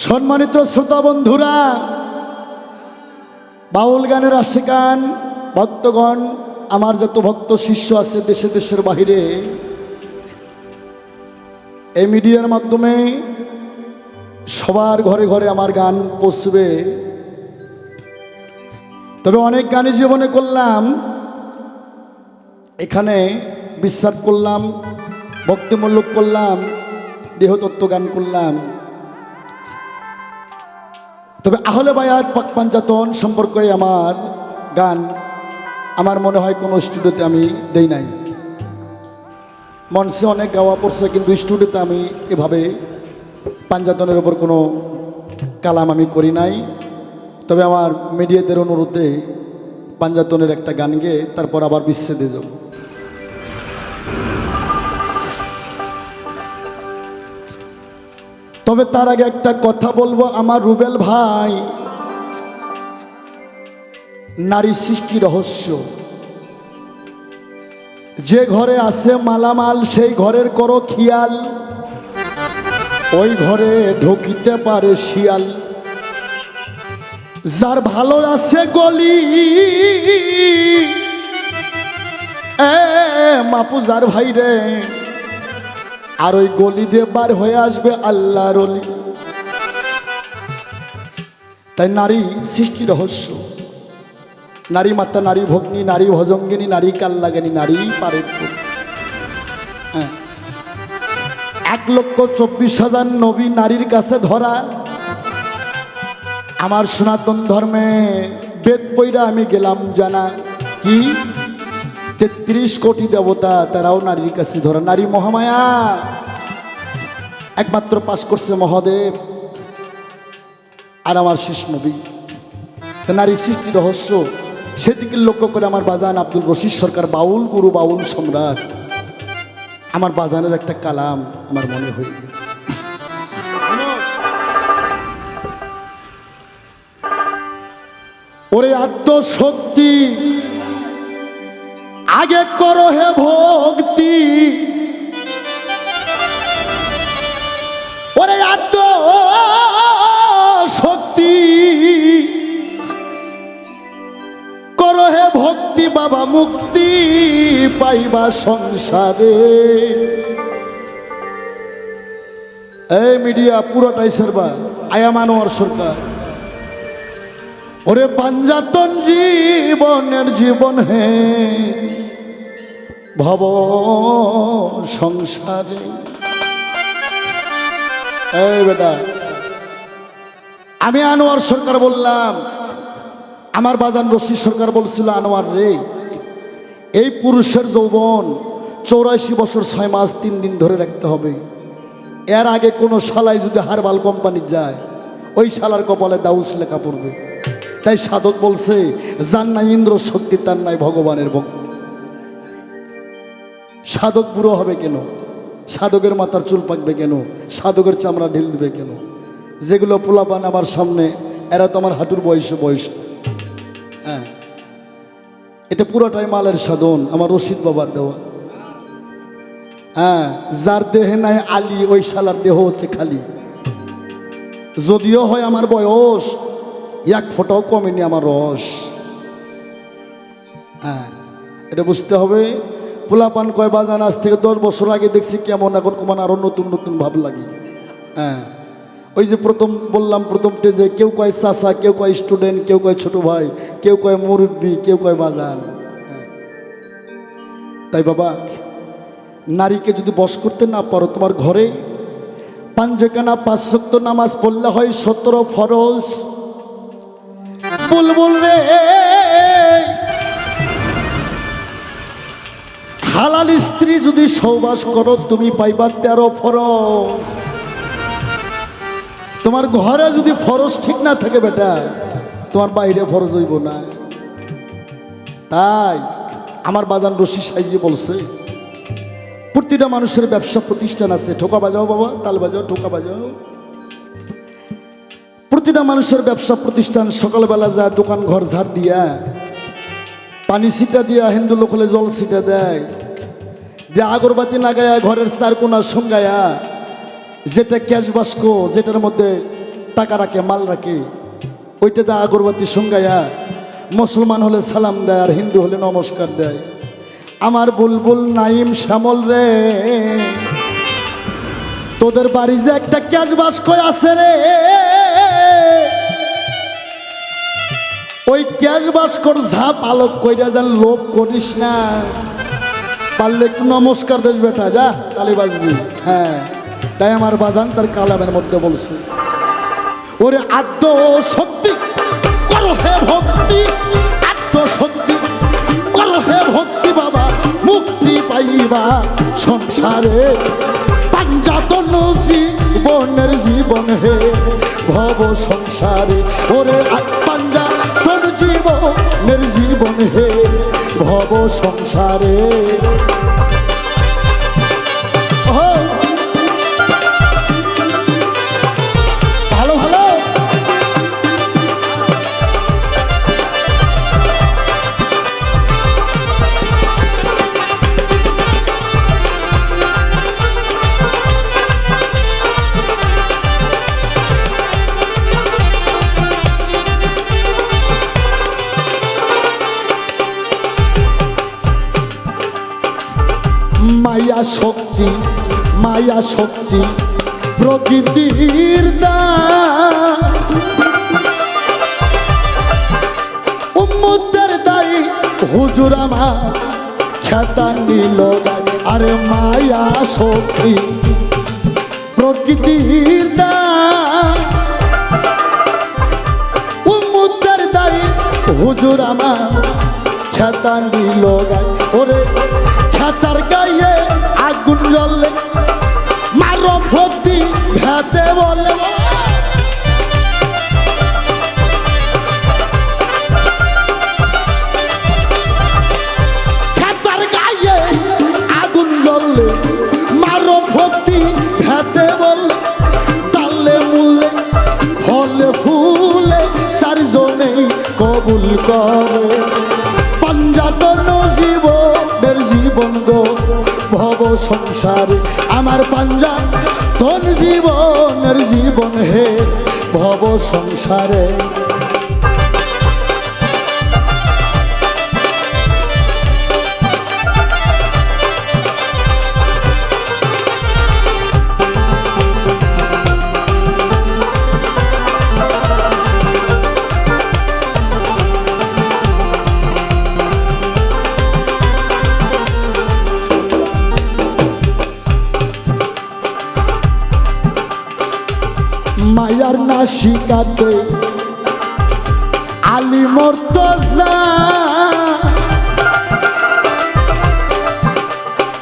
সম্মানিত শ্রোতা বন্ধুরা, বাউল গানের আশিকান ভক্তগণ, আমার যত ভক্ত শিষ্য আছে দেশে দেশের বাহিরে, এই মিডিয়ার মাধ্যমে সবার ঘরে ঘরে আমার গান পৌঁছবে। তবে অনেক গানই জীবনে করলাম, এখানে বিশ্বাস করলাম, ভক্তিমূলক করলাম, দেহতত্ত্ব গান করলাম। তবে আহলে বায়াত পাক পাঞ্জাতন সম্পর্কে আমার গান আমার মনে হয় কোনো স্টুডিওতে আমি দেই নাই। মঞ্চে অনেক গাওয়া পড়ছে, কিন্তু স্টুডিওতে আমি এভাবে পাঞ্জাতনের ওপর কোনো কালাম আমি করি নাই। তবে আমার মিডিয়াদের অনুরোধে পাঞ্জাতনের একটা গান গেয়ে তারপর আবার বিচ্ছেদে যাব। তবে তার আগে একটা কথা বলবো, আমার রুবেল ভাই, নারী সৃষ্টি রহস্য। যে ঘরে আছে মালামাল সেই ঘরের করো খেয়াল, ওই ঘরে ঢুকিতে পারে শিয়াল। যার ভালো আছে গলি মাপুজার ভাই রে, আর ওই গলি দিয়ে বার হয়ে আসবে আল্লাহর ওলি। তাই নারী সৃষ্টি রহস্য, নারী মাতা, নারী ভগ্নী, নারী ভজঙ্গিনী, নারী কাল্লাগানী, নারী পারে। 1,24,000 নবী নারীর কাছে ধরা। আমার সনাতন ধর্মে বেদ পইরা আমি গেলাম জানা, কি 33 কোটি দেবতা তারাও নারীর কাছে ধরা। নারী মহামায়া, একমাত্র পাশ করছে মহাদেব আর আমার শেষ নবী। নারী সৃষ্টি রহস্য, সেদিকে লক্ষ্য করে আমার বাজান আব্দুল রশিদ সরকার, বাউল গুরু, বাউল সম্রাট, আমার বাজানের একটা কালাম আমার মনে হয়ে গেল। ওরে আত্মশক্তি আগে করো হে ভক্তি, ওরে আত্মশক্তি করো হে ভক্তি, বাবা মুক্তি পাইবা সংসারে। এই মিডিয়া পুরোটাই সারবা আয়া আনোয়ার সরকার। ওরে পাঞ্জাতন জীবনের জীবন হে ভব সংসারে। এই বেটা, আমি আনোয়ার সরকার বললাম, আমার বাজান রশিদ সরকার বলছিল, আনোয়ার রে, এই পুরুষের যৌবন 84 বছর 6 মাস 3 দিন ধরে রাখতে হবে। এর আগে কোনো শালাই যদি হারবাল কোম্পানি যায়, ওই শালার কপালে দাউস লেখা পড়বে। তাই সাধক বলছে, যার নাই ইন্দ্র শক্তি তার নাই ভগবানের ভক্তি। সাধক বুড়ো হবে কেন? সাধকের মাথার চুল পাকবে কেন? সাধকের চামড়া ঢিল দিবে কেন? যেগুলো পোলাপান আমার সামনে, এরা তো আমার হাঁটুর বয়স। হ্যাঁ, এটা পুরোটাই মালের সাধন, আমার রশিদ বাবার দেওয়া। হ্যাঁ, যার দেহে নাই আলী, ওই শালার দেহ হচ্ছে খালি। যদিও হয় আমার বয়স, 1 ফোঁটাও কমেনি আমার রস। হ্যাঁ, এটা বুঝতে হবে। পোলাপান কয় বাজান আজ থেকে 10 বছর আগে দেখছি কেমন, এখন কমান আরো নতুন নতুন ভাব লাগে। হ্যাঁ, ওই যে প্রথম বললাম, প্রথম টেজে কেউ কয় চাচা, কেউ কয় স্টুডেন্ট, কেউ কয় ছোট ভাই, কেউ কয় মুরব্বী, কেউ কয় বাজান। তাই বাবা, নারীকে যদি বশ করতে না পারো, তোমার ঘরে পাঞ্জেখানা 5 ওয়াক্ত নামাজ পড়লে হয় 17 ফরজ। বুলবুল রে, হালাল স্ত্রী যদি সহবাস করো, তুমি পাইবা 13 ফরজ। তোমার ঘরে যদি ফরজ ঠিক না থাকে বেটা, তোমার বাইরে ফরজ হইব না। তাই আমার বাজান রশিদ সাইজি বলছে, প্রতিটা মানুষের ব্যবসা প্রতিষ্ঠান আছে। ঠোকা বাজাও বাবা, তাল বাজাও, ঠোকা বাজাও। প্রতিটা মানুষের ব্যবসা প্রতিষ্ঠান। সকালবেলা যা দোকান ঘর ঝাড় দিয়া, পানি ছিটা দিয়া, হিন্দু লোক হলে জল ছিটা দেয়, যে আগরবাতি লাগায়া ঘরের 4 কোণা সঙ্গায়া, যেটা ক্যাশ বাস্ক, যেটার মধ্যে টাকা রাখে, মাল রাখে, ওইটাতে আগরবাতি সঙ্গাইয়া মুসলমান হলে সালাম দেয় আর হিন্দু হলে নমস্কার দেয়। আমার বুলবুল নাইম শ্যামল রে, তোদের বাড়ি যে একটা ক্যাশ বাস্ক আছে রে, ওই ক্যাশ বাস্কর ঝাপ আলোক কইরা যেন লোভ করিস না। পারলে একটু নমস্কার দেশ বেটা, যা তালি বাজবি। হ্যাঁ, তাই আমার বাজান তার কালামের মধ্যে বলছে, ওরে আদ্য শক্তি করো হে ভক্তি, আদ্য শক্তি করো হে ভক্তি বাবা, মুক্তি পাইবা সংসারে। পাঞ্জাতন জীবনের জীবন হে ভব সংসারে, ওরে পাঞ্জাতন জীবনের জীবন হে ভব সংসারে। ভালো ভালো মায়া শক্তি, মায়া শক্তি প্রকৃতির দায়, উম্মতের দায়ী হুজুর আমার খেতা নিল গায়। আরে মায়া শক্তি প্রকৃতির দায়, উম্মতের দায়ী হুজুর আমার খেতা নিল গায়। ওরে খেতার গায়ে আগুন জ্বলে মারো ফতি ভেতে বলে, খেতার গায়ে আগুন জ্বলে মারো ফতি ভেতে বলে, তালে মূলে ফলে ফুলে চারজনেই কবুল করে। পাঞ্জাতন জীবনের জীবন গো ভব সংসারে, আমার পাঞ্জাতন জীবনের জীবন হে ভব সংসারে। মায়ার নাসিকাতে আলী মুর্তজা,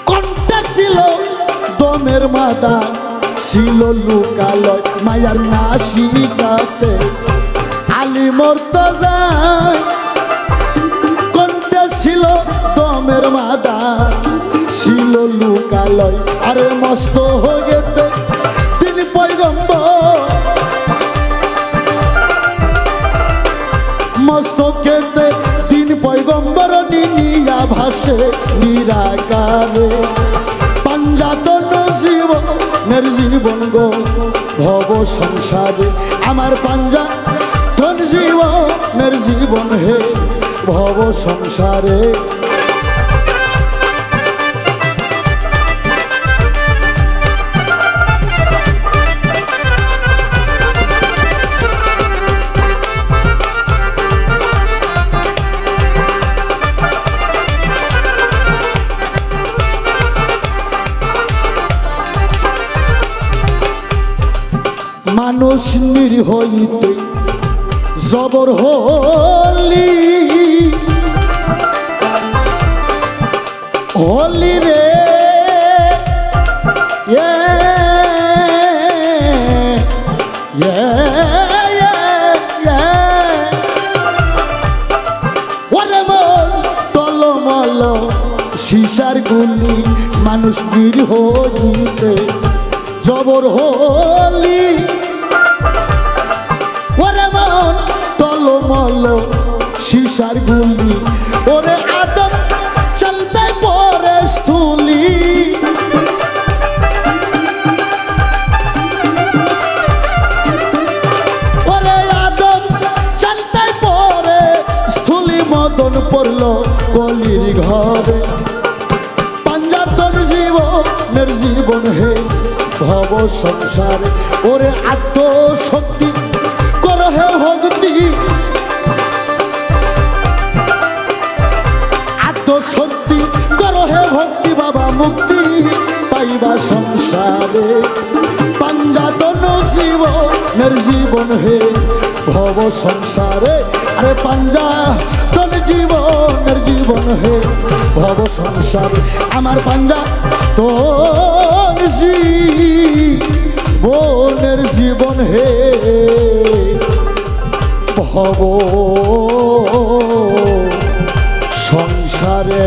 কণ্ঠে ছিল দমের মাদা ছিল লুকালয়। মায়ার নাসিকাতে আলী মুর্তজা, কণ্ঠে ছিল দমের মাদা ছিল লুকালয়। আরে মস্ত হয়ে গেতে তিনি পয়গম্বর, মস্তকেতে তিন পয়গম্বর নিয়া ভাসে নিরাকারে। পাঞ্জাতন জীবনের জীবন গো ভব সংসারে, আমার পাঞ্জাতন জীবনের জীবন হে ভব সংসারে। মানুষ নির্হইতে জবর হলি, হলি রে ওরে মন টলমল সিসার গুলি, মানুষ নির্হইতে জবর হলি, ওরে মন টলমল সিসার গুলি। ওরে আদম চলতে পরে স্থুলি, মদন পড়ল কলির ঘরে পাঞ্জাতন জীবনের জীবন হে ভব সংসারে ওরে আত্মশক্তি কর হে ভক্তি আত্মশক্তি কর হে ভক্তি বাবা মুক্তি পাইবা সংসারে পাঞ্জাতন জীবনের জীবন হে ভব সংসারে আরে পাঞ্জাতন জীবনের জীবন হে ভব সংসারে আমার পাঞ্জাতন জীবনের জীবন হে ভব সংসারে।